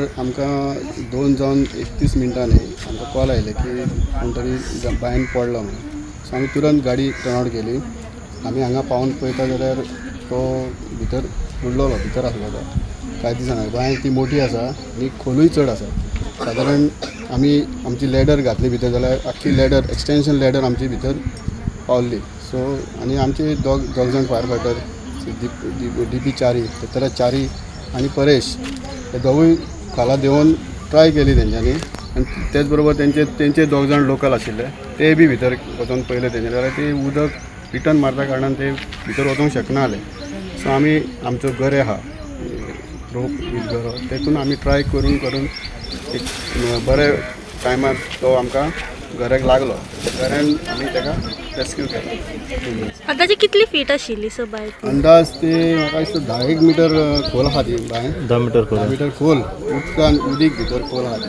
आमकां 2 जावन 31 मिनटांनी आमकां कॉल आयले की कोण तरी बायन पडलो म्हणून. सो आमी तुरंत गाडी टर्न आउट केली. आमी हांगा पावून पळयता जाल्यार तो भितर बुडलोलो, भितर आसलो तो. कांय दिसना. बांय ती मोठी आसा आनी खोलूय चड आसा. सादारण आमी आमची लॅडर घातली भितर जाल्यार आख्खी लॅडर, एक्सटेंशन लॅडर आमची भितर पावल्ली. सो आनी आमचे दोग जाण फायर फायटर DP चारी, पृथ्वीराज चारी आनी परेश हे दोगूय खाला देंवन ट्राय केली तेंच्यांनी. आनी तेच बरोबर तेंचे 2 जाण लोकल आशिल्ले ते बी भितर वचून पयले तेंचे, जाल्यार ते उदक रिटर्न मारता कारणान ते भितर वचूंक शकना जाले. सो आमी आमचो गरे आहा रोप वीथ गरो, तेतून आमी ट्राय करून एक बरे टायमार तो आमकां गऱ्याक लागलो. गऱ्यान आमी ताका रेस्क्यू केलो. अंदाजे कितली फीट आशिल्ली सो बाय? अंदाज ते म्हाका दिसता 10 मीटर खोल आहा ती बाय. 10 मीटर खोल. 10 मीटर खोल उदीक भितर खोल आहा ती.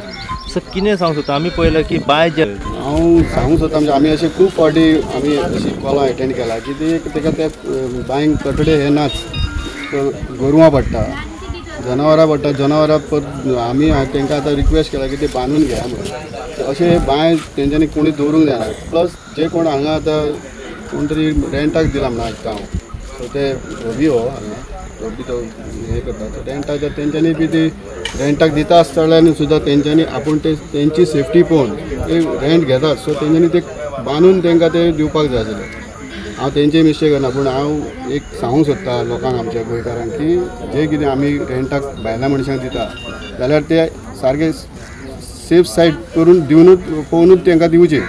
सर कितें सांगूं सोदता आमी पळयलां की बाय जे हांव सांगूंक सोदता म्हणजे आमी अशें खूब फावटी आमी अशी कॉलां एटेंड केला की ताका ते बांयक कटडे हे नाच, गोरवां पडटा, जनावरां पडटा. जनावरां आमी तांकां आतां रिक्वेस्ट केला की ते बांदून घेया म्हणून. अशें बांय तेंच्यांनी कोणी दवरूंक जायना. प्लस जे कोण हांगा आतां कोण तरी रेंटाक दिला म्हणून आयकता हांव. सो ते रवी हांगा रवी तो हे करता रेंटाक, तेंच्यांनी बी ती रेंटाक दिता आसतना सुद्दां तेंच्यांनी आपूण तेंची सेफ्टी पळोवन ते रेंट घेतात. सो तेंच्यांनी ते बांदून तांकां ते दिवपाक जाय आसलें. हांव तेंचे मिस्टेक करना, पूण हांव एक सांगूंक सोदता लोकांक, आमच्या गोंयकारांक, की जे कितें आमी रेंटाक भायल्या मनशांक दिता जाल्यार ते सारके सेफ सायड करून दिवनूच पळोवनूच तांकां दिवचे.